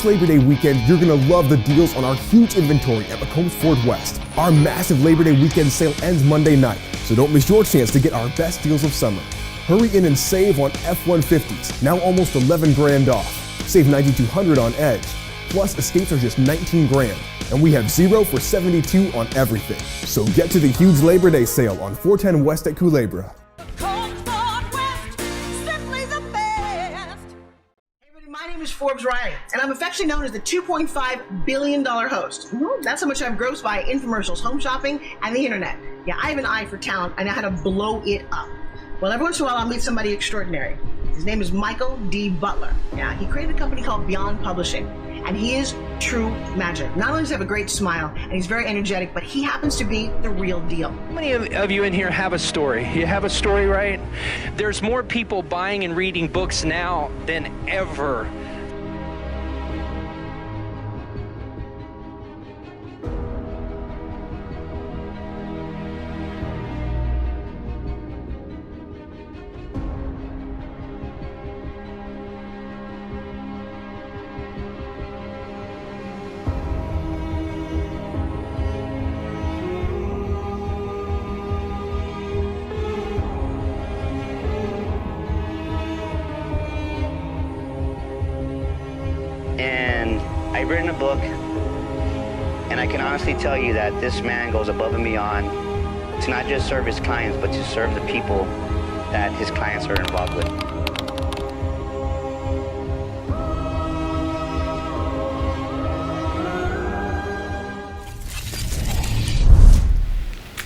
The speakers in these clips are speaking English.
This Labor Day weekend, you're going to love the deals on our huge inventory at McCombs Ford West. Our massive Labor Day weekend sale ends Monday night, so don't miss your chance to get our best deals of summer. Hurry in and save on F-150s, now almost 11 grand off. Save $9,200 on Edge. Plus, Escapes are just 19 grand. And we have 0 for 72 on everything. So get to the huge Labor Day sale on 410 West at Culebra. My name is Forbes Riley, and I'm affectionately known as the $2.5 billion host. That's how much I've grossed by infomercials, home shopping, and the internet. Yeah, I have an eye for talent. I know how to blow it up. Well, every once in a while, I'll meet somebody extraordinary. His name is Michael D. Butler. Yeah, he created a company called Beyond Publishing, and he is true magic. Not only does he have a great smile, and he's very energetic, but he happens to be the real deal. How many of you in here have a story? You have a story, right? There's more people buying and reading books now than ever. And I've written a book, and I can honestly tell you that this man goes above and beyond to not just serve his clients, but to serve the people that his clients are involved with.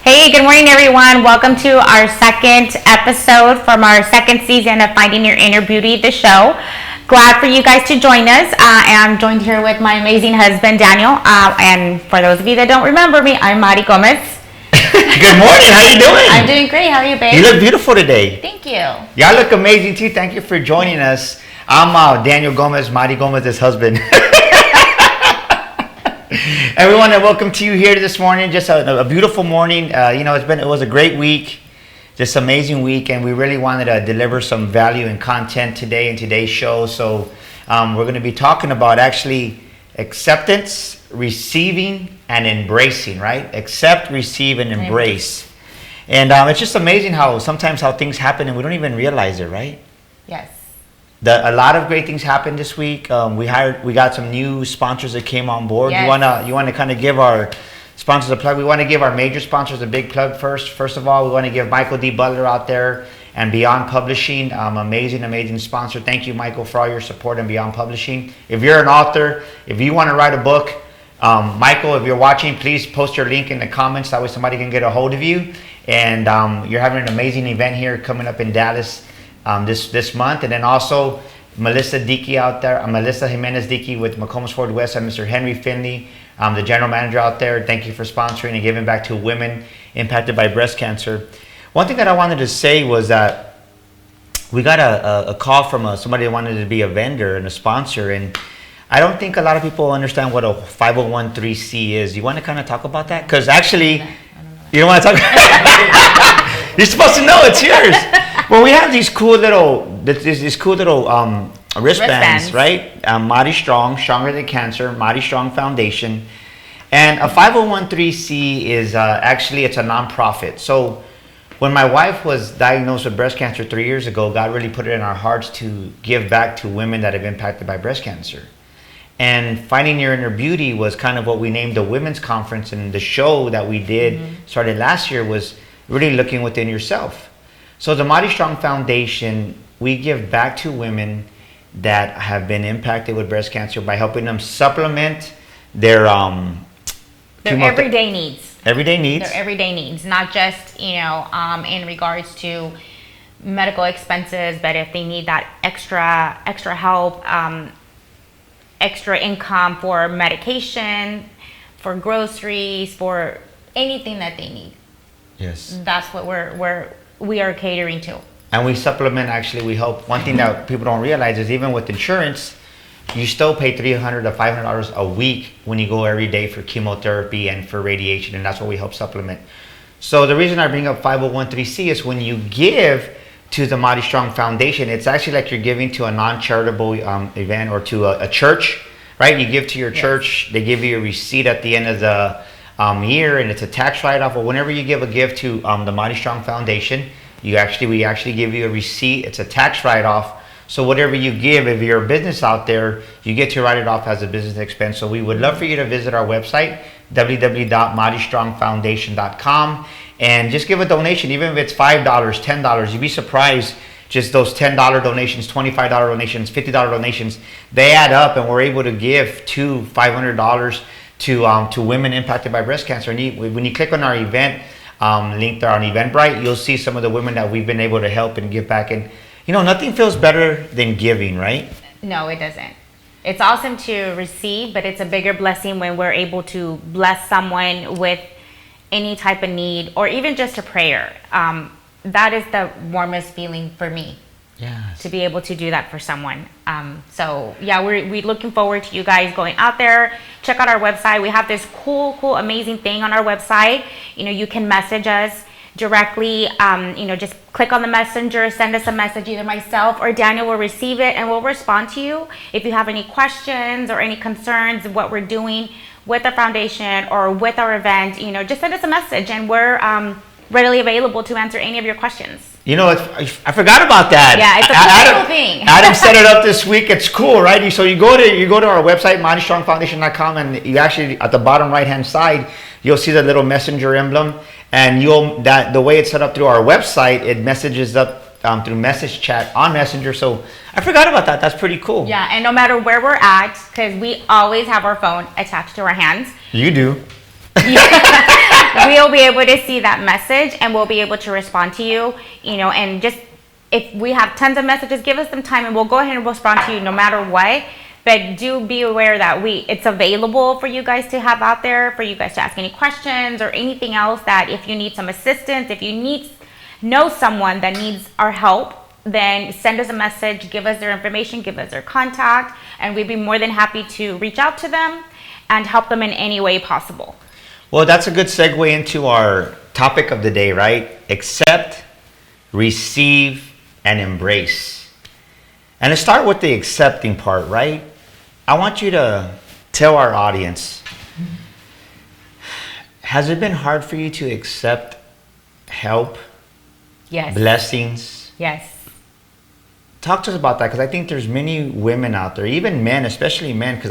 Hey, good morning, everyone. Welcome to our second episode from our second season of Finding Your Inner Beauty, the show. Glad for you guys to join us. I'm joined here with my amazing husband, Daniel. And for those of you that don't remember me, I'm Mari Gomez. Good morning. How you doing? I'm doing great. How are you, babe? You look beautiful today. Thank you. Y'all look amazing too. Thank you for joining us. I'm Daniel Gomez, Mari Gomez's husband. Everyone, and welcome to you here this morning. Just a beautiful morning. It was a great week. Just amazing week, and we really wanted to deliver some value and content today in today's show. So we're going to be talking about actually acceptance, receiving, and embracing, right? Accept, receive, and embrace. And it's just amazing how sometimes how things happen and we don't even realize it, right? Yes. A lot of great things happened this week. We got some new sponsors that came on board. Yes. You wanna kind of give our sponsors a plug? We want to give our major sponsors a big plug first. First of all, we want to give Michael D. Butler out there and Beyond Publishing, amazing sponsor. Thank you, Michael, for all your support and Beyond Publishing. If you're an author, if you want to write a book, Michael, if you're watching, please post your link in the comments. That way somebody can get a hold of you. And you're having an amazing event here coming up in Dallas this month. And then also Melissa Jimenez Dickey with McCombs Ford West and Mr. Henry Finley, the general manager out there. Thank you for sponsoring and giving back to women impacted by breast cancer. One thing that I wanted to say was that we got a call from somebody that wanted to be a vendor and a sponsor, and I don't think a lot of people understand what a 501(c)(3) is. You want to kind of talk about that? Because actually, you don't want to talk. You're supposed to know, it's yours. Well, we have these cool little wristbands, right? Mighty Strong, Stronger Than Cancer, Mighty Strong Foundation. And a 501(c) is actually, it's a nonprofit. So when my wife was diagnosed with breast cancer 3 years ago, God really put it in our hearts to give back to women that have been impacted by breast cancer. And Finding Your Inner Beauty was kind of what we named the women's conference, and the show that we did started last year was really looking within yourself. So the Mighty Strong Foundation, we give back to women that have been impacted with breast cancer by helping them supplement their everyday needs. Everyday needs. Their everyday needs, not just in regards to medical expenses, but if they need that extra help, extra income for medication, for groceries, for anything that they need. Yes. That's what we are catering to. And we supplement, actually, we help. One thing that people don't realize is even with insurance, you still pay $300 to $500 a week when you go every day for chemotherapy and for radiation, and that's what we help supplement. So the reason I bring up 501(c) is when you give to the Mighty Strong Foundation, it's actually like you're giving to a non-charitable event or to a church right? You give to your church, they give you a receipt at the end of the year, and it's a tax write-off. Or whenever you give a gift to the Mighty Strong Foundation, we actually give you a receipt. It's a tax write-off. So whatever you give, if you're a business out there, you get to write it off as a business expense. So we would love for you to visit our website, www.mightystrongfoundation.com, and just give a donation, even if it's $5, $10. You'd be surprised. Just those $10 donations, $25 donations, $50 donations, they add up, and we're able to give $500 to women impacted by breast cancer. And when you click on our event link there on Eventbrite, you'll see some of the women that we've been able to help and give back. And nothing feels better than giving, right? No, it doesn't. It's awesome to receive, but it's a bigger blessing when we're able to bless someone with any type of need, or even just a prayer. That is the warmest feeling for me. Yes. To be able to do that for someone. So yeah, we're looking forward to you guys going out there. Check out our website. We have this cool, amazing thing on our website. You can message us directly. Just click on the messenger, send us a message. Either myself or Daniel will receive it, and we'll respond to you. If you have any questions or any concerns of what we're doing with the foundation or with our event, just send us a message, and we're readily available to answer any of your questions. I forgot about that. Yeah, it's a cool thing. Adam set it up this week. It's cool, right? So you go to our website, mightystrongfoundation.com, and you actually, at the bottom right-hand side, you'll see the little messenger emblem, and the way it's set up through our website, it messages up through message chat on Messenger. So I forgot about that. That's pretty cool. Yeah, and no matter where we're at, because we always have our phone attached to our hands. You do. We'll be able to see that message, and we'll be able to respond to you, and just, if we have tons of messages, give us some time and we'll go ahead and respond to you no matter what. But do be aware that it's available for you guys to have out there, for you guys to ask any questions or anything else, that if you need some assistance, if you know someone that needs our help, then send us a message, give us their information, give us their contact, and we'd be more than happy to reach out to them and help them in any way possible. Well, that's a good segue into our topic of the day, right? Accept, receive, and embrace. And let's start with the accepting part, right? I want you to tell our audience, has it been hard for you to accept help? Yes. Blessings? Yes. Talk to us about that, because I think there's many women out there, even men, especially men, because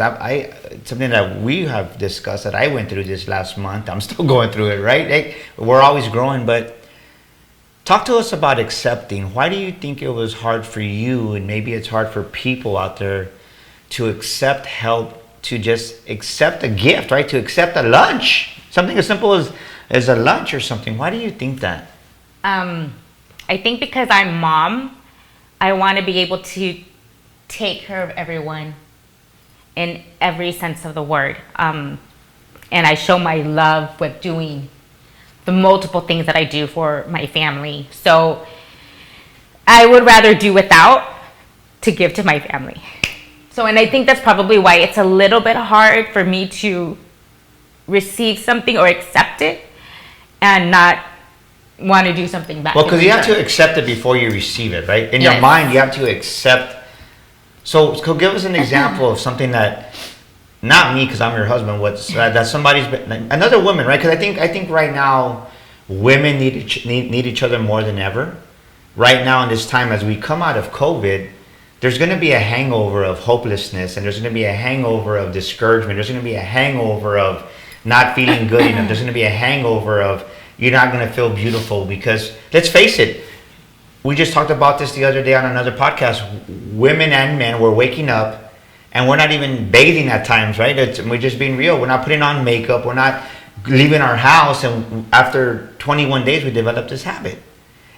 something that we have discussed that I went through this last month. I'm still going through it, right? We're always growing, but talk to us about accepting. Why do you think it was hard for you, and maybe it's hard for people out there, to accept help, to just accept a gift, right? To accept a lunch, something as simple as a lunch or something. Why do you think that? I think because I'm mom, I want to be able to take care of everyone in every sense of the word. And I show my love with doing the multiple things that I do for my family. So I would rather do without to give to my family. And I think that's probably why it's a little bit hard for me to receive something or accept it and not want to do something back. Well, because you have to accept it before you receive it, right? In Yes. your mind, you have to accept. So give us an example of something that, not me, because I'm your husband, that somebody's been, another woman, right? Because I think right now, women need each other more than ever. Right now, in this time, as we come out of COVID, there's going to be a hangover of hopelessness, and there's going to be a hangover of discouragement. There's going to be a hangover of not feeling good enough. There's going to be a hangover of you're not going to feel beautiful, because let's face it, we just talked about this the other day on another podcast. Women and men, we're waking up and we're not even bathing at times, right? We're just being real. We're not putting on makeup. We're not leaving our house. And after 21 days, we developed this habit,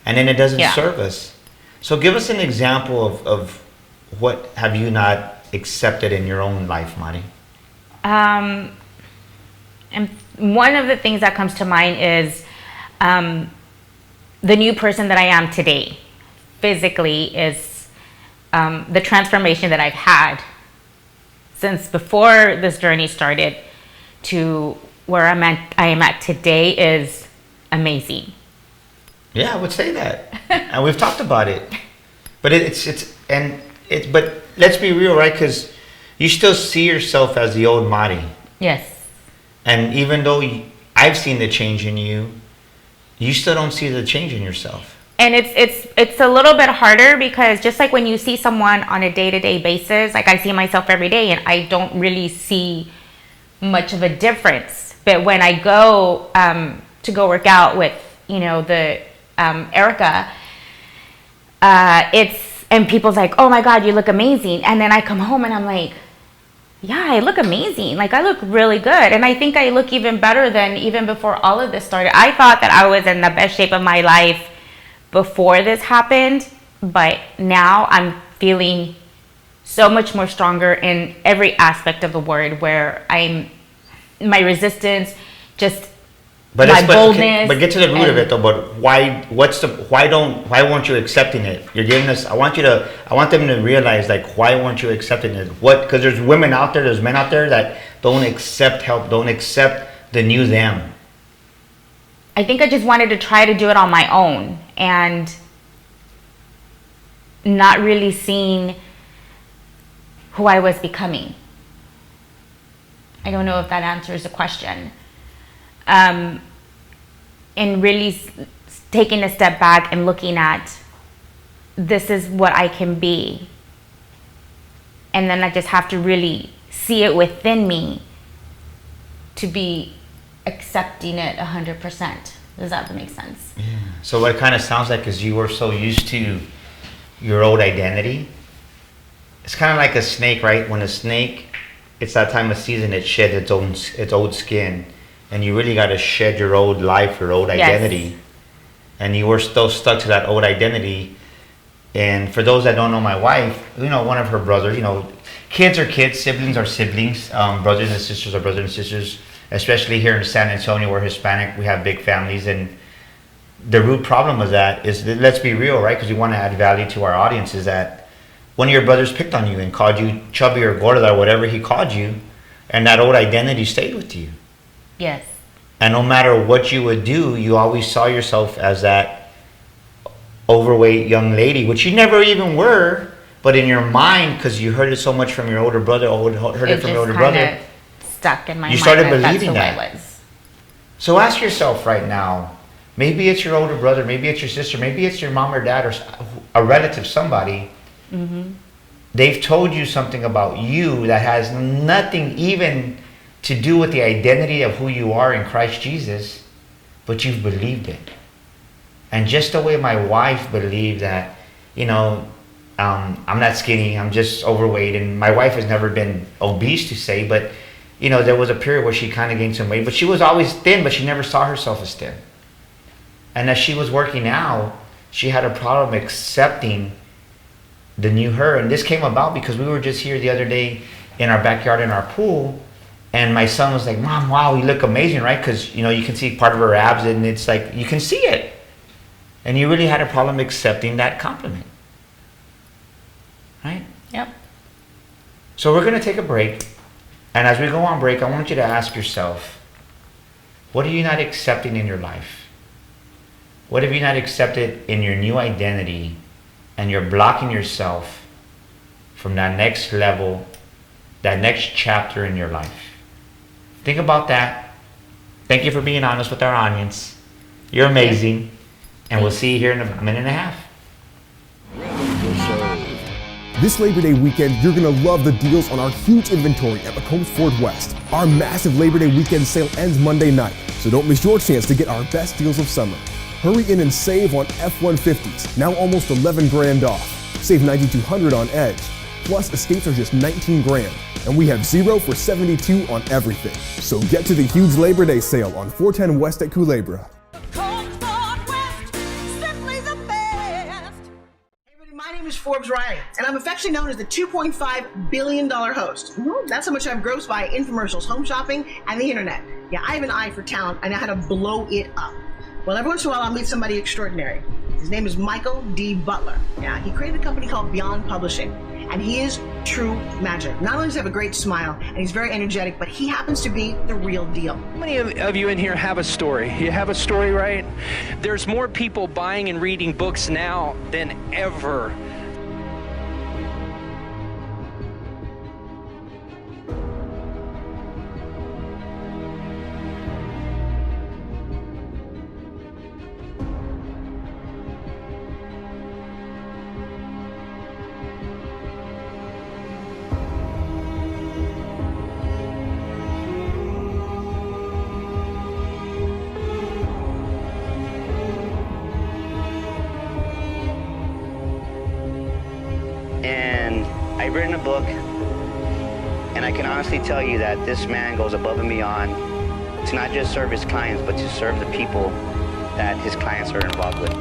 and then it doesn't serve us. So give us an example of what have you not accepted in your own life, Mari? And one of the things that comes to mind is the new person that I am today. Physically is the transformation that I've had since before this journey started to where I am at today is amazing. Yeah, I would say that. And we've talked about it. But but let's be real, right? Because you still see yourself as the old Mari. Yes. And even though I've seen the change in you, you still don't see the change in yourself. And it's a little bit harder because just like when you see someone on a day-to-day basis, like I see myself every day and I don't really see much of a difference. But when I go to go work out with, the Erica, and people's like, oh my God, you look amazing. And then I come home and I'm like, yeah, I look amazing. Like I look really good. And I think I look even better than even before all of this started. I thought that I was in the best shape of my life before this happened, but now I'm feeling so much more stronger in every aspect of the word, where my resistance, just my boldness. But get to the root of it though. But why weren't you accepting it? You're giving us. I want them to realize, like, why weren't you accepting it? Because there's women out there, there's men out there that don't accept help, don't accept the new them. I think I just wanted to try to do it on my own and not really seeing who I was becoming. I don't know if that answers the question. And really taking a step back and looking at, this is what I can be. And then I just have to really see it within me to be accepting it 100%. Does that make sense? Yeah. So what it kind of sounds like is you were so used to your old identity. It's kind of like a snake, right? When a snake, it's that time of season, it sheds its old skin, and you really got to shed your old life, your old identity. Yes. And you were still stuck to that old identity. And for those that don't know my wife, one of her brothers, kids are kids, siblings are siblings, brothers and sisters are brothers and sisters. Especially here in San Antonio, we're Hispanic, we have big families, and the root problem of that is, let's be real, right? Because we want to add value to our audience, is that one of your brothers picked on you and called you chubby or gorda or whatever he called you, and that old identity stayed with you. Yes. And no matter what you would do, you always saw yourself as that overweight young lady, which you never even were, but in your mind, because you heard it so much from your older brother, heard it from your older brother, stuck in my you mind. started That's believing who that. I was. So ask yourself right now, maybe it's your older brother, maybe it's your sister, maybe it's your mom or dad or a relative, somebody. Mm-hmm. They've told you something about you that has nothing even to do with the identity of who you are in Christ Jesus, but you've believed it. And just the way my wife believed that, I'm not skinny, I'm just overweight, and my wife has never been obese to say, but there was a period where she kind of gained some weight, but she was always thin, but she never saw herself as thin. And as she was working out, she had a problem accepting the new her. And this came about because we were just here the other day in our backyard in our pool, and my son was like, Mom, wow, you look amazing, right? Because, you can see part of her abs, and it's like, you can see it. And you really had a problem accepting that compliment. Right? Yep. So we're going to take a break. And as we go on break, I want you to ask yourself, what are you not accepting in your life? What have you not accepted in your new identity, and you're blocking yourself from that next level, that next chapter in your life? Think about that. Thank you for being honest with our audience. You're amazing. And we'll see you here in a minute and a half. This Labor Day weekend, you're gonna love the deals on our huge inventory at McCombs Ford West. Our massive Labor Day weekend sale ends Monday night, so don't miss your chance to get our best deals of summer. Hurry in and save on F-150s, now almost 11 grand off. Save $9,200 on Edge. Plus, Escapes are just 19 grand. And we have 0 for 72 on everything. So get to the huge Labor Day sale on 410 West at Culebra. My name is Forbes Riley, and I'm affectionately known as the $2.5 billion host. That's how much I've grossed by infomercials, home shopping, and the internet. Yeah, I have an eye for talent. I know how to blow it up. Well, every once in a while, I'll meet somebody extraordinary. His name is Michael D. Butler. Yeah, he created a company called Beyond Publishing, and he is true magic. Not only does he have a great smile, and he's very energetic, but he happens to be the real deal. How many of you in here have a story? You have a story, right? There's more people buying and reading books now than ever. I've written a book, and I can honestly tell you that this man goes above and beyond to not just serve his clients, but to serve the people that his clients are involved with.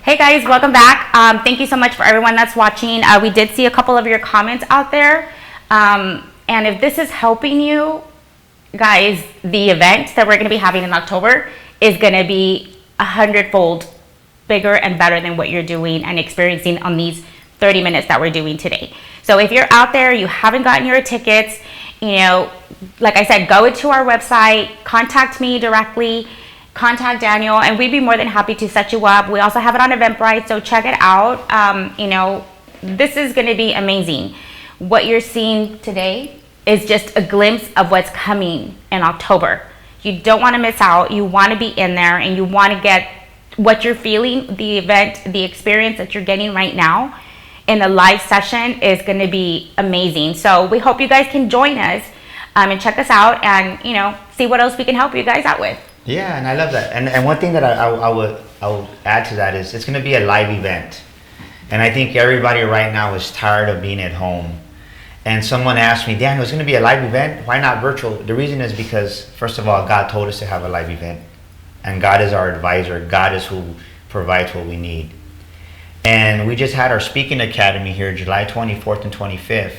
Hey guys, welcome back. Thank you so much for everyone that's watching. We did see a couple of your comments out there. And if this is helping you, guys, the event that we're going to be having in October is going to be 100-fold bigger and better than what you're doing and experiencing on these 30 minutes that we're doing today. So if you're out there, you haven't gotten your tickets, you know, like I said, go to our website, contact me directly, contact Daniel, and we'd be more than happy to set you up. We also have it on Eventbrite, so check it out. You know, this is going to be amazing. What you're seeing today is just a glimpse of what's coming in October. You don't want to miss out. You want to be in there, and you want to get what you're feeling, the event, the experience that you're getting right now in the live session is going to be amazing. So we hope you guys can join us and check us out, and you know, see what else we can help you guys out with. Yeah, and I love that. And one thing that I will add to that is it's going to be a live event. And I think everybody right now is tired of being at home. And someone asked me, Daniel, it's going to be a live event. Why not virtual? The reason is because, first of all, God told us to have a live event. And God is our advisor. God is who provides what we need. And we just had our speaking academy here July 24th and 25th.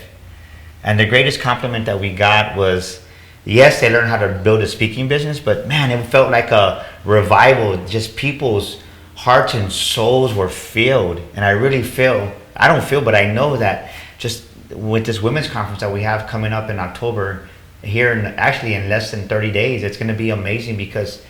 And the greatest compliment that we got was, yes, they learned how to build a speaking business, but man, it felt like a revival. Just people's hearts and souls were filled. And I really feel, I don't feel, but I know that just with this women's conference that we have coming up in October, here actually in less than 30 days, it's going to be amazing because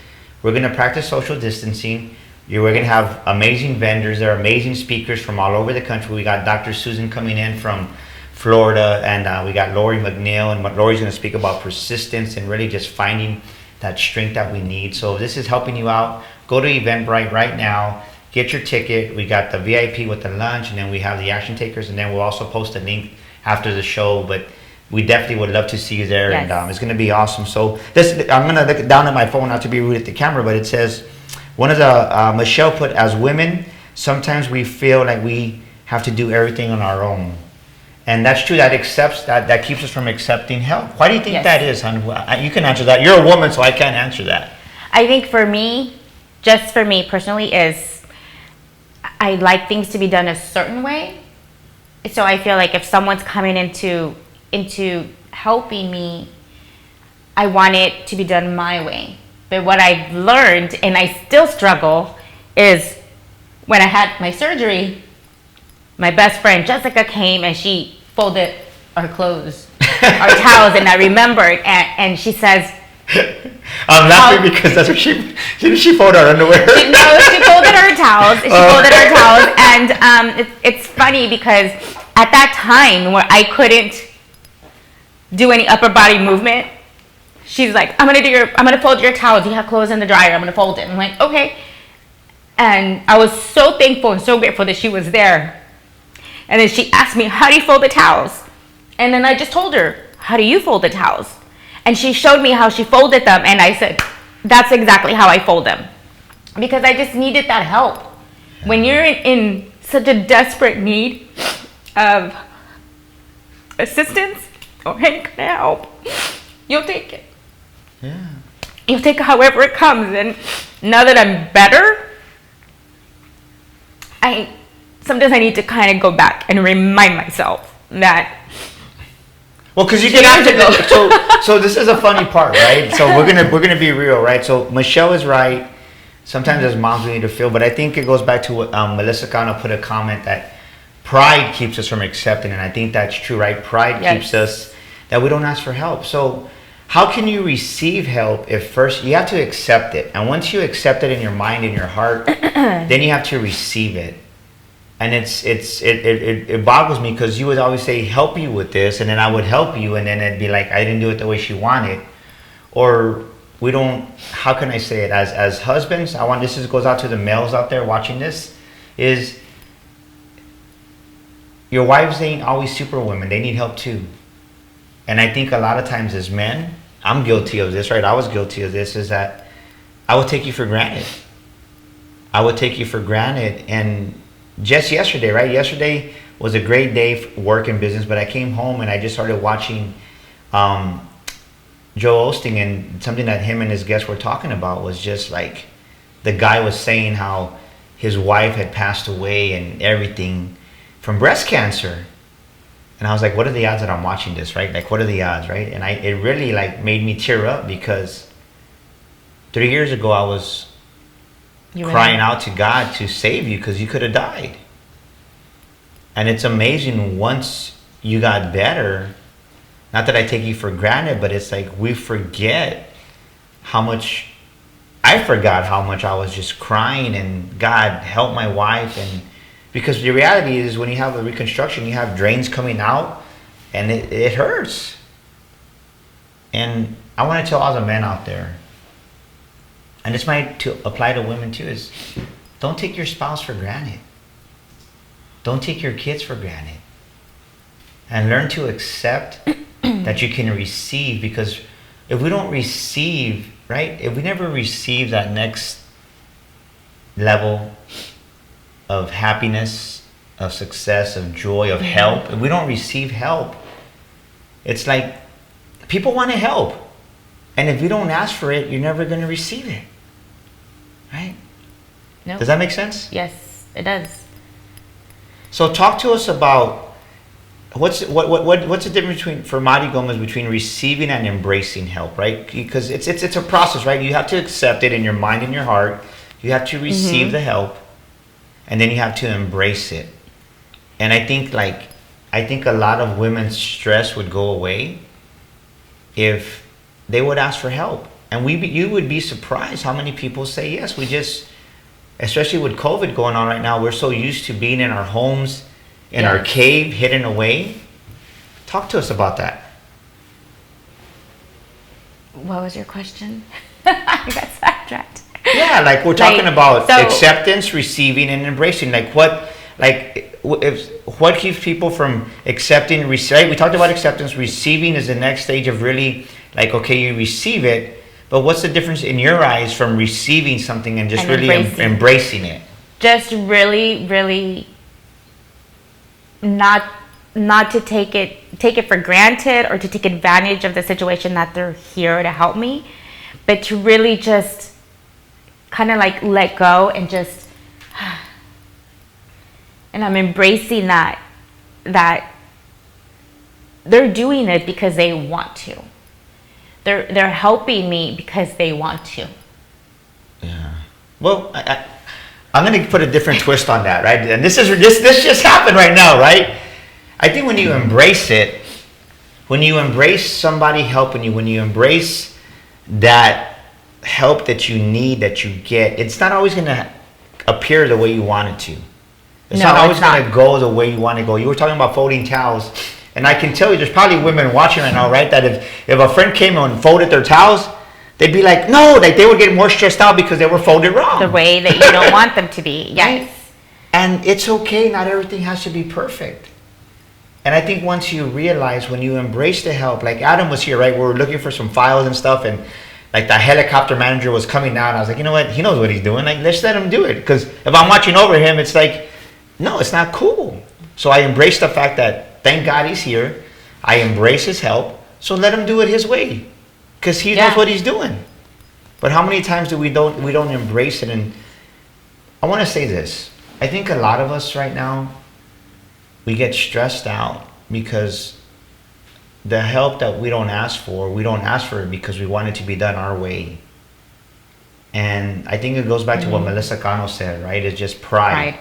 we're going to practice social distancing. We're going to have amazing vendors. There are amazing speakers from all over the country. We got Dr. Susan coming in from Florida, and we got Lori McNeil, and Lori's going to speak about persistence and really just finding that strength that we need. So if this is helping you out, go to Eventbrite right now, get your ticket. We got the VIP with the lunch, and then we have the action takers, and then we'll also post a link after the show. But we definitely would love to see you there. Yes. And it's going to be awesome. So this, I'm going to look down at my phone, not to be rude at the camera, but it says, one of the Michelle put, as women, sometimes we feel like we have to do everything on our own. And that's true. That accepts that keeps us from accepting help. Why do you think Yes. that is, hon? You can answer that. You're a woman, so I can't answer that. I think for me, just for me personally, is I like things to be done a certain way. So I feel like if someone's coming into helping me, I want it to be done my way. But what I've learned, and I still struggle, is when I had my surgery, my best friend Jessica came and she folded our clothes, our towels, and I remembered, and she says, I'm laughing because that's what she folded our underwear. She folded our towels. And it's funny because at that time where I couldn't do any upper body movement, she's like, I'm gonna fold your towels. You have clothes in the dryer. I'm gonna fold it. I'm like, okay. And I was so thankful and so grateful that she was there. And then she asked me, how do you fold the towels? And then I just told her, how do you fold the towels? And she showed me how she folded them. And I said, that's exactly how I fold them. Because I just needed that help. When you're in such a desperate need of assistance or any kind of help, you'll take it. Yeah. You'll take it however it comes. And now that I'm better, sometimes I need to kind of go back and remind myself that. Well, because you get after this. So this is a funny part, right? So we're gonna be real, right? So Michelle is right. Sometimes as moms we need to feel, but I think it goes back to what Melissa Cano put a comment that pride keeps us from accepting, and I think that's true, right? Pride keeps us that we don't ask for help. So how can you receive help if first you have to accept it, and once you accept it in your mind and your heart, then you have to receive it. And it boggles me because you would always say, help you with this, and then I would help you, and then it'd be like, I didn't do it the way she wanted. Or we don't, how can I say it? As husbands, this goes out to the males out there watching this, is your wives ain't always superwomen. They need help too. And I think a lot of times as men, I'm guilty of this, right? I was guilty of this, is that I would take you for granted. I would take you for granted. And just yesterday, right? Yesterday was a great day for work and business, but I came home and I just started watching Joe Osteen, and something that him and his guests were talking about was just like, the guy was saying how his wife had passed away and everything from breast cancer. And I was like, what are the odds that I'm watching this, right? Like, what are the odds, right? And it really like made me tear up, because 3 years ago I was crying out to God to save you, because you could have died. And it's amazing, once you got better, not that I take you for granted, but it's like we forget how much, I forgot how much I was just crying and God help my wife. And because the reality is, when you have a reconstruction, you have drains coming out and it hurts. And I want to tell all the men out there, and this might apply to women too, is don't take your spouse for granted. Don't take your kids for granted. And learn to accept that you can receive, because if we don't receive, right? If we never receive that next level of happiness, of success, of joy, of help, if we don't receive help, it's like people want to help. And if you don't ask for it, you're never going to receive it. Right? Nope. Does that make sense? Yes, it does. So talk to us about what's the difference between, for Mari Gomez, between receiving and embracing help, right? Because it's a process, right? You have to accept it in your mind and your heart. You have to receive the help, and then you have to embrace it. And I think a lot of women's stress would go away if they would ask for help. And you would be surprised how many people say yes. We just, especially with COVID going on right now, we're so used to being in our homes, in our cave, hidden away. Talk to us about that. What was your question? I got sidetracked. Yeah, like we're talking about acceptance, receiving, and embracing. What keeps people from accepting, right? We talked about acceptance. Receiving is the next stage of really, like, okay, you receive it, but what's the difference in your eyes from receiving something and just really embracing it? Just really, really not to take it for granted, or to take advantage of the situation that they're here to help me, but to really just kind of like let go and just, and I'm embracing that they're doing it because they want to. They're helping me because they want to. Yeah. Well, I'm going to put a different twist on that, right? And this just happened right now, right? I think when you embrace it, when you embrace somebody helping you, when you embrace that help that you need, that you get, it's not always going to appear the way you want it to. It's not always going to go the way you want to go. You were talking about folding towels, and I can tell you there's probably women watching right now, right? That if a friend came and folded their towels, they'd be like, no, like they would get more stressed out because they were folded wrong. The way that you don't want them to be, yes. And it's okay, not everything has to be perfect. And I think once you realize, when you embrace the help, like Adam was here, right? We were looking for some files and stuff, and like the helicopter manager was coming down. I was like, you know what? He knows what he's doing. Like, let's let him do it. Because if I'm watching over him, it's like, no, it's not cool. So I embrace the fact that, thank God he's here. I embrace his help. So let him do it his way, because he knows what he's doing. But how many times do we don't embrace it? And I want to say this. I think a lot of us right now, we get stressed out because the help that we don't ask for it because we want it to be done our way. And I think it goes back to what Melissa Cano said, right? It's just pride.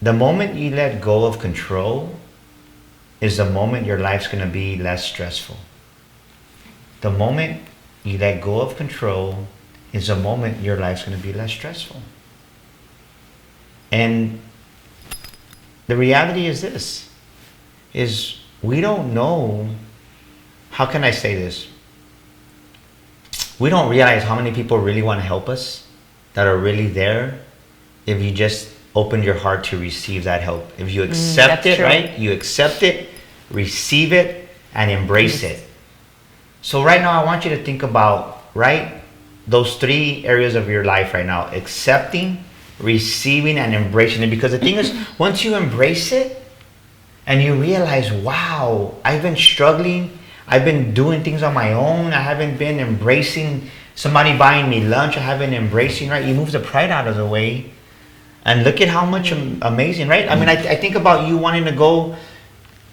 The moment you let go of control is the moment your life's going to be less stressful. The moment you let go of control is the moment your life's going to be less stressful. And the reality is this, is we don't know, how can I say this? We don't realize how many people really want to help us, that are really there, if you just open your heart to receive that help. If you accept it, right? You accept it, receive it, and embrace it. So right now, I want you to think about, right, those three areas of your life right now: accepting, receiving, and embracing it. Because the thing is, once you embrace it and you realize, wow, I've been struggling, I've been doing things on my own, I haven't been embracing somebody buying me lunch, I haven't embracing, right? You move the pride out of the way. And look at how much amazing, right? I mean, I think about you wanting to go,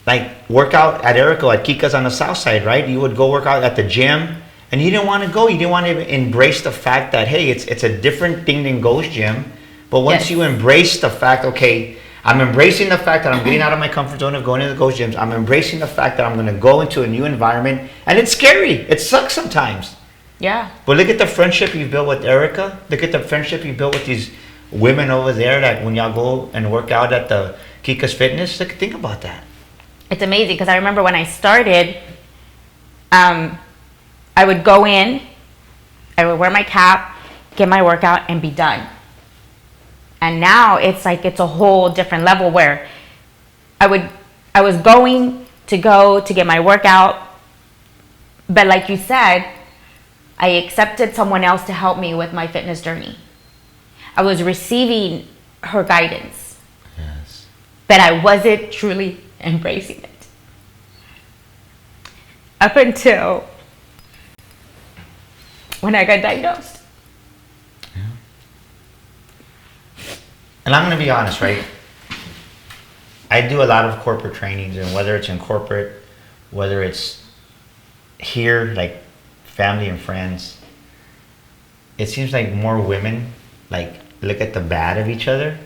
like, work out at Erico, at Kika's on the south side, right? You would go work out at the gym, and you didn't want to go. You didn't want to embrace the fact that, hey, it's a different thing than Ghost Gym. But once you embrace the fact, okay, I'm embracing the fact that I'm getting out of my comfort zone of going to the Ghost Gyms. I'm embracing the fact that I'm going to go into a new environment. And it's scary. It sucks sometimes. Yeah. But look at the friendship you built with Erica. Look at the friendship you built with these women over there that when y'all go and work out at the Kika's Fitness. Think about that. It's amazing because I remember when I started, I would go in, I would wear my cap, get my workout, and be done. And now it's like it's a whole different level where I was going to get my workout, but like you said, I accepted someone else to help me with my fitness journey. I was receiving her guidance, Yes. but I wasn't truly embracing it. Up until when I got diagnosed. Yeah. And I'm going to be honest, right? I do a lot of corporate trainings, and whether it's in corporate, whether it's here, like family and friends, it seems like more women like look at the bad of each other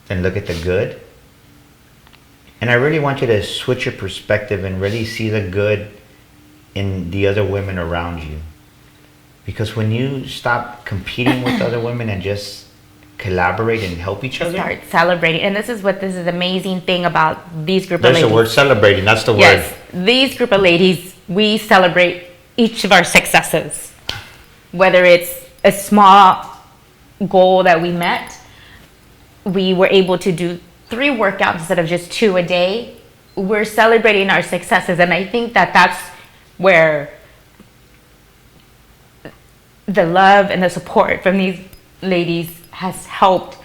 than look at the good. And I really want you to switch your perspective and really see the good in the other women around you. Because when you stop competing with other women and just collaborate and help each other, Start celebrating. And this is the amazing thing about these group of there's ladies. the word celebrating, that's the word. Yes, these group of ladies, we celebrate each of our successes. Whether it's a small goal that we met, we were able to do 3 workouts instead of just 2 a day. We're celebrating our successes, and I think that that's where the love and the support from these ladies has helped,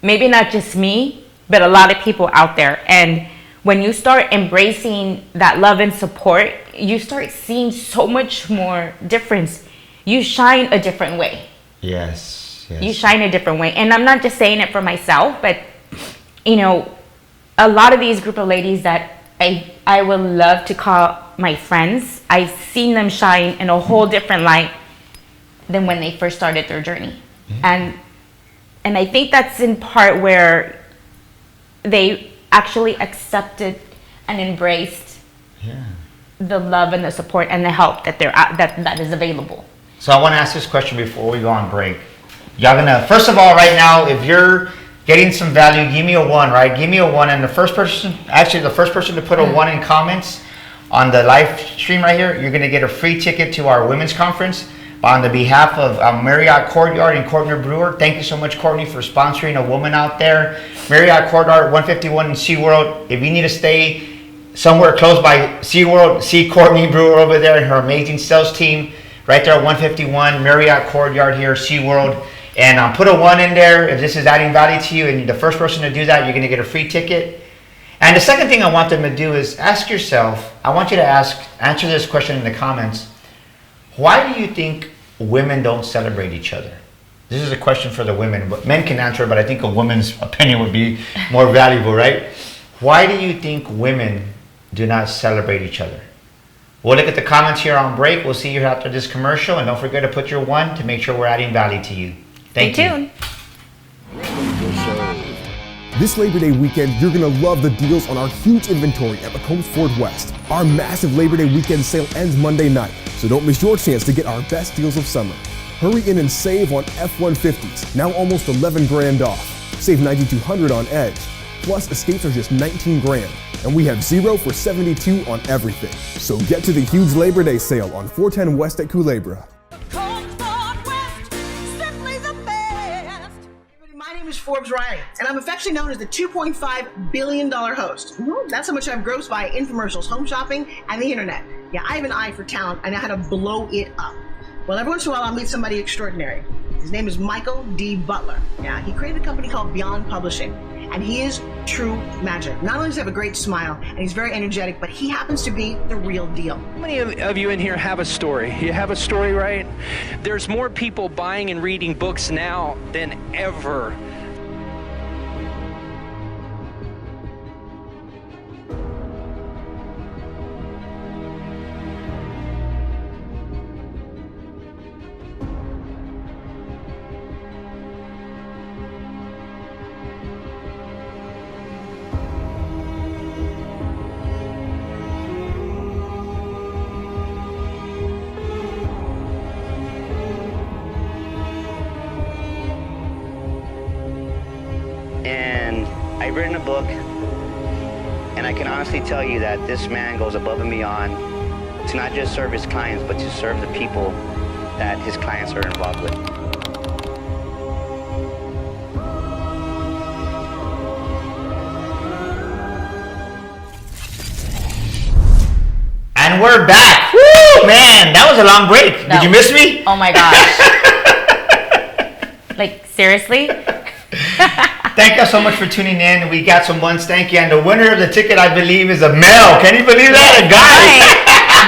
maybe not just me, but a lot of people out there. And when you start embracing that love and support, you start seeing so much more difference. You shine a different way. Yes, yes. You shine a different way. And I'm not just saying it for myself, but you know, a lot of these group of ladies that I would love to call my friends, I've seen them shine in a whole different light than when they first started their journey. Yeah. And I think that's in part where they actually accepted and embraced the love and the support and the help that that is available. So I want to ask this question before we go on break. Y'all gonna, first of all, right now, if you're getting some value, give me a 1, right? Give me a 1, and the first person to put a 1 in comments on the live stream right here, you're gonna get a free ticket to our women's conference. On the behalf of Marriott Courtyard and Courtney Brewer, thank you so much, Courtney, for sponsoring a woman out there. Marriott Courtyard, 151 in SeaWorld. If you need to stay somewhere close by SeaWorld, see Courtney Brewer over there and her amazing sales team right there at 151 Marriott Courtyard here, SeaWorld. And put a 1 in there if this is adding value to you. And the first person to do that, you're going to get a free ticket. And the second thing I want them to do is ask yourself, I want you to answer this question in the comments. Why do you think women don't celebrate each other? This is a question for the women, but men can answer it, but I think a woman's opinion would be more valuable, right? Why do you think women do not celebrate each other? We'll look at the comments here on break. We'll see you after this commercial, and don't forget to put your 1 to make sure we're adding value to you. Thank Stay you. tuned. This Labor Day weekend, you're gonna love the deals on our huge inventory at McCombs Ford West. Our massive Labor Day weekend sale ends Monday night, so don't miss your chance to get our best deals of summer. Hurry in and save on F-150s, now almost 11 grand off. Save $9,200 on Edge. Plus, Escapes are just 19 grand, and we have 0 for 72 on everything. So get to the huge Labor Day sale on 410 West at Culebra. My name is Forbes Riley, and I'm affectionately known as the $2.5 billion host. That's how much I've grossed by infomercials, home shopping, and the internet. Yeah, I have an eye for talent. I know how to blow it up. Well, every once in a while, I'll meet somebody extraordinary. His name is Michael D. Butler. Yeah, he created a company called Beyond Publishing, and he is true magic. Not only does he have a great smile, and he's very energetic, but he happens to be the real deal. How many of you in here have a story? You have a story, right? There's more people buying and reading books now than ever. And I've written a book, and I can honestly tell you that this man goes above and beyond to not just serve his clients, but to serve the people that his clients are involved with. And we're back. Woo, man, that was a long break. Did you miss me? Oh my gosh. Like, seriously? Thank you so much for tuning in. We got some ones. Thank you. And the winner of the ticket, I believe, is a male. Can you believe that? A guy.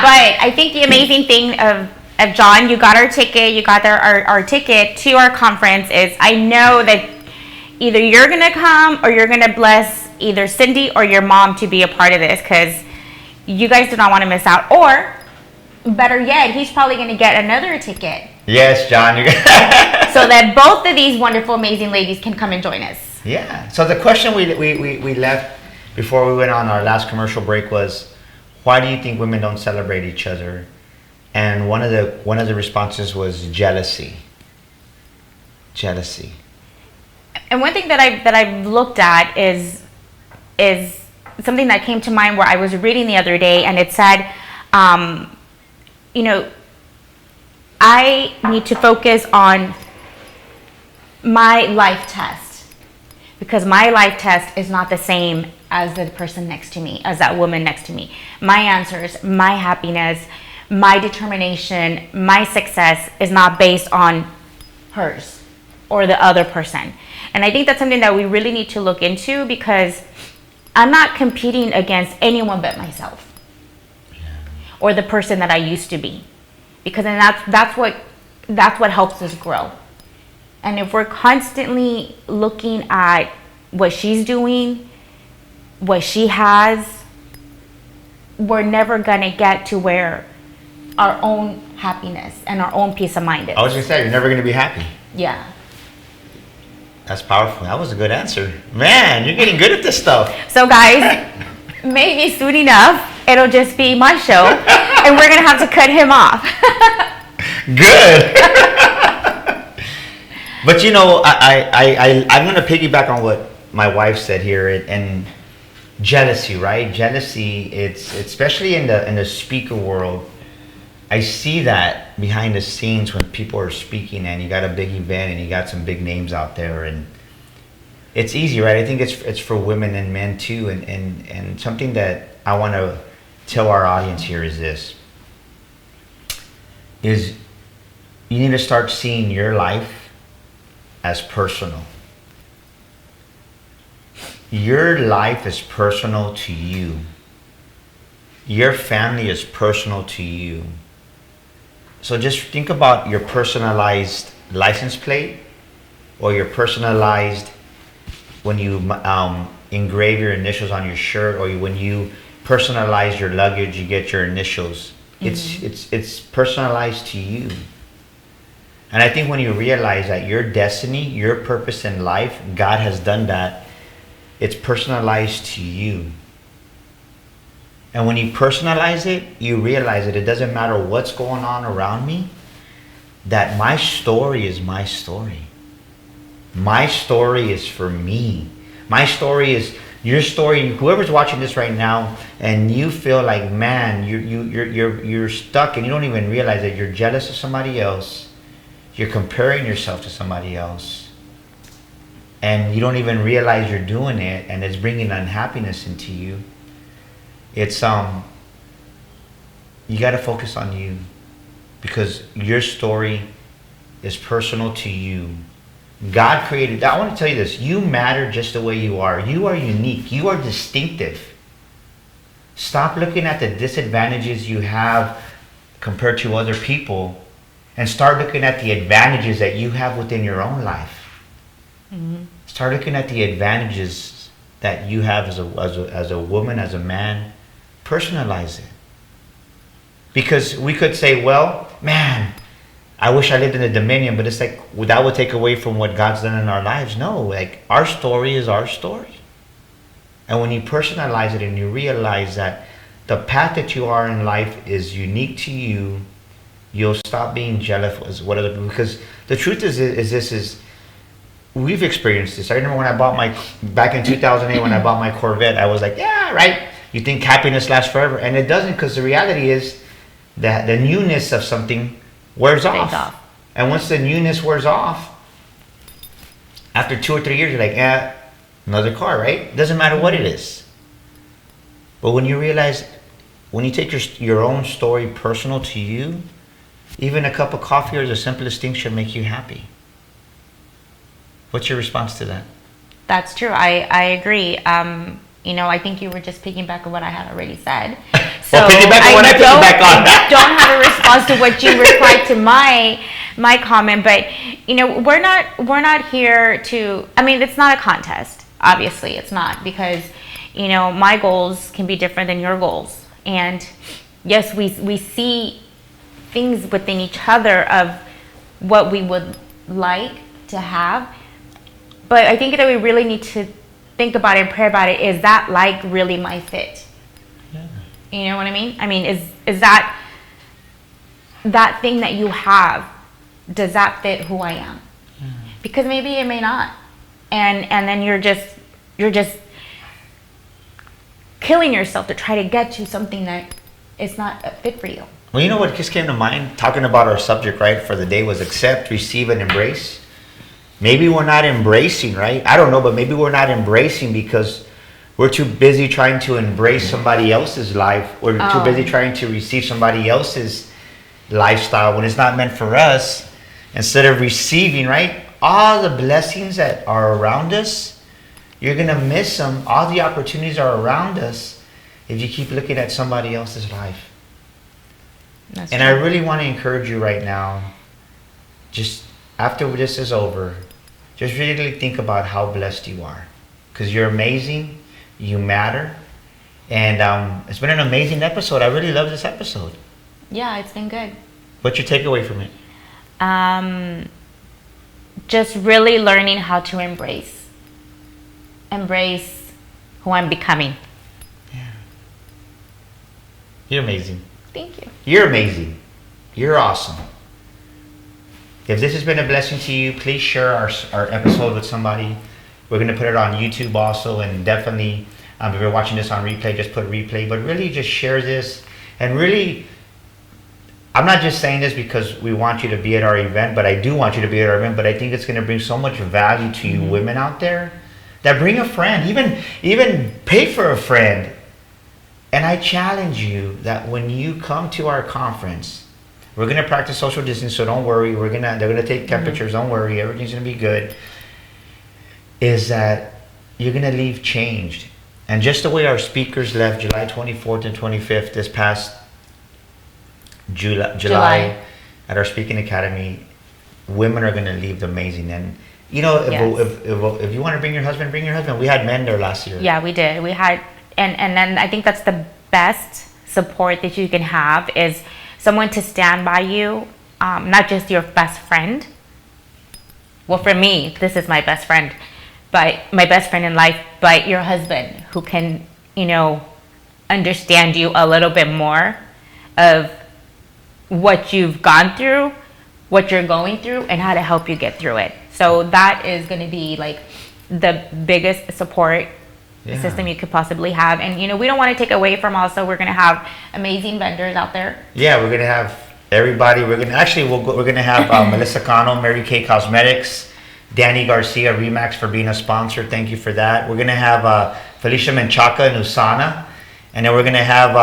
But I think the amazing thing of John, you got our ticket, you got our ticket to our conference is I know that either you're going to come or you're going to bless either Cindy or your mom to be a part of this, because you guys do not want to miss out. Or better yet, he's probably going to get another ticket. Yes, John. So that both of these wonderful, amazing ladies can come and join us. Yeah. So the question we left before we went on our last commercial break was, why do you think women don't celebrate each other? And one of the responses was jealousy. Jealousy. And one thing that I've looked at is something that came to mind where I was reading the other day, and it said, I need to focus on my life test, because my life test is not the same as the person next to me, as that woman next to me. My answers, my happiness, my determination, my success is not based on hers or the other person. And I think that's something that we really need to look into, because I'm not competing against anyone but myself or the person that I used to be, because then that's what helps us grow. And if we're constantly looking at what she's doing, what she has, we're never gonna get to where our own happiness and our own peace of mind is. I was gonna say, you're never gonna be happy. Yeah. That's powerful. That was a good answer. Man, you're getting good at this stuff. So guys, maybe soon enough, it'll just be my show, and we're gonna have to cut him off. Good. But I'm gonna piggyback on what my wife said here, and jealousy, right? Jealousy, it's especially in the speaker world. I see that behind the scenes when people are speaking and you got a big event and you got some big names out there, and it's easy, right? I think it's for women and men too, and something that I want to tell our audience here is this, is you need to start seeing your life as personal. Your life is personal to you. Your family is personal to you. So just think about your personalized license plate, or your personalized, when you engrave your initials on your shirt, or when you personalize your luggage, you get your initials. Mm-hmm. It's personalized to you. And I think when you realize that your destiny, your purpose in life, God has done that, it's personalized to you. And when you personalize it, you realize that it doesn't matter what's going on around me, that my story is my story. My story is for me. My story is your story. Whoever's watching this right now and you feel like, man, you're stuck and you don't even realize that you're jealous of somebody else, you're comparing yourself to somebody else, and you don't even realize you're doing it, and it's bringing unhappiness into you, it's you got to focus on you, because your story is personal to you. God created, I want to tell you this, you matter just the way you are. You are unique. You are distinctive. Stop looking at the disadvantages you have compared to other people, and start looking at the advantages that you have within your own life. Start looking at the advantages that you have as a woman, as a man. Personalize it. Because we could say, well, man, I wish I lived in a dominion, but it's like, that would take away from what God's done in our lives. No, like, our story is our story. And when you personalize it and you realize that the path that you are in life is unique to you, you'll stop being jealous as what other people, because the truth is we've experienced this. I remember when I bought back in 2008, when I bought my Corvette, I was like, yeah, right. You think happiness lasts forever, and it doesn't, because the reality is that the newness of something wears off. And once the newness wears off, after 2 or 3 years, you're like, another car, right? It doesn't matter what it is. But when you realize, when you take your own story personal to you, even a cup of coffee or the simplest thing should make you happy. What's your response to that? That's true. I agree. I think you were just piggyback on what I had already said. So well, piggyback on what I piggyback on. I don't have a response to what you replied to my comment, but we're not here to. I mean, it's not a contest. Obviously, it's not, because my goals can be different than your goals, and yes, we see things within each other of what we would like to have, but I think that we really need to think about it and pray about it. Is that like really my fit? Yeah. You know what I mean? I mean, is that thing that you have, does that fit who I am? Yeah. Because maybe it may not, and then you're just killing yourself to try to get to something that is not a fit for you. Well, you know what just came to mind talking about our subject, right, for the day was accept, receive, and embrace. Maybe we're not embracing, right? I don't know, but maybe we're not embracing because we're too busy trying to embrace somebody else's life. We're too busy trying to receive somebody else's lifestyle when it's not meant for us. Instead of receiving, right, all the blessings that are around us, you're going to miss them. All the opportunities are around us if you keep looking at somebody else's life. That's and true. I really want to encourage you right now, just after this is over, just really think about how blessed you are. Because you're amazing, you matter, and it's been an amazing episode. I really love this episode. Yeah, it's been good. What's your takeaway from it? Just really learning how to embrace who I'm becoming. Yeah. You're amazing. Thank you. You're amazing. You're awesome. If this has been a blessing to you, please share our episode with somebody. We're going to put it on YouTube also, and definitely if you're watching this on replay, just put replay. But really just share this. And really, I'm not just saying this because we want you to be at our event, but I do want you to be at our event. But I think it's going to bring so much value to you women out there that bring a friend, even pay for a friend. And I challenge you that when you come to our conference, we're going to practice social distancing, so don't worry. They're going to take temperatures. Don't worry. Everything's going to be good. Is that you're going to leave changed. And just the way our speakers left July 24th and 25th this past July at our speaking academy, women are going to leave amazing. And if you want to bring your husband, bring your husband. We had men there last year. Yeah, we did. We had, and then I think that's the best support that you can have is someone to stand by you, not just your best friend. Well, for me, this is my best friend, but my best friend in life, but your husband who can, understand you a little bit more of what you've gone through, what you're going through, and how to help you get through it. So that is going to be like the biggest support system you could possibly have. And we don't want to take away from, also we're going to have amazing vendors out there. Yeah, we're going to have everybody. We're going to have Melissa Cano, Mary Kay Cosmetics, Danny Garcia, Remax, for being a sponsor. Thank you for that. We're going to have Felicia Menchaca and Usana. And then we're going to have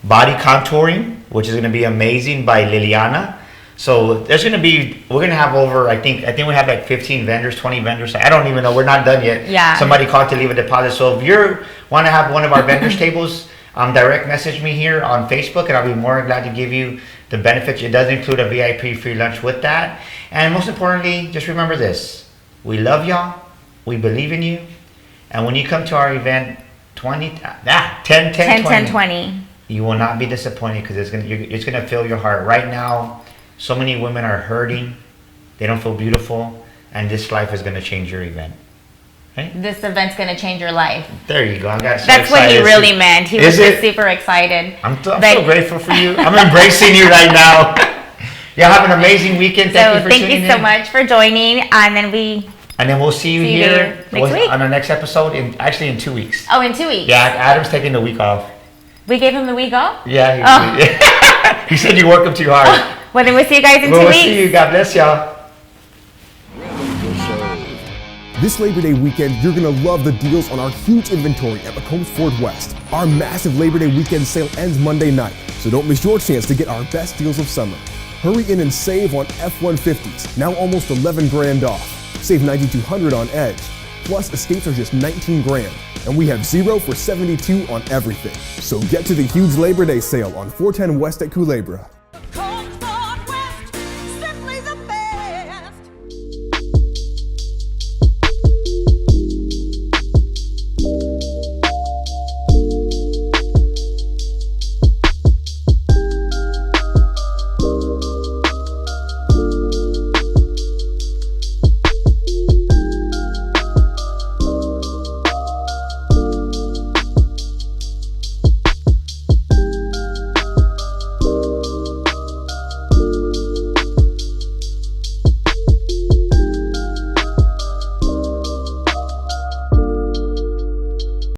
Body Contouring, which is going to be amazing, by Liliana. So there's going to be, we're going to have over, I think we have like 15 vendors, 20 vendors. I don't even know. We're not done yet. Yeah. Somebody called to leave a deposit. So if you want to have one of our vendors tables, direct message me here on Facebook, and I'll be more than glad to give you the benefits. It does include a VIP free lunch with that. And most importantly, just remember this. We love y'all. We believe in you. And when you come to our event, 10-10-20, you will not be disappointed, because it's gonna fill your heart. Right now, so many women are hurting. They don't feel beautiful. And this life is gonna change your event. Okay? This event's going to change your life. There you go. I got so That's excited. what he really meant. He was Is just super excited. I'm so grateful for you. I'm embracing you right now. Y'all have an amazing weekend. Thank you so much for joining. And then we'll see you here next week on our next episode. In 2 weeks. Oh, in 2 weeks. Yeah, Adam's taking the week off. We gave him the week off? Yeah. He said you work him too hard. Well, then we'll see you guys in 2 weeks. We'll see you. God bless y'all. This Labor Day weekend, you're gonna love the deals on our huge inventory at McCombs Ford West. Our massive Labor Day weekend sale ends Monday night, so don't miss your chance to get our best deals of summer. Hurry in and save on F-150s, now almost 11 grand off. Save $9,200 on Edge. Plus, Escapes are just 19 grand. And we have 0 for 72 on everything. So get to the huge Labor Day sale on 410 West at Culebra.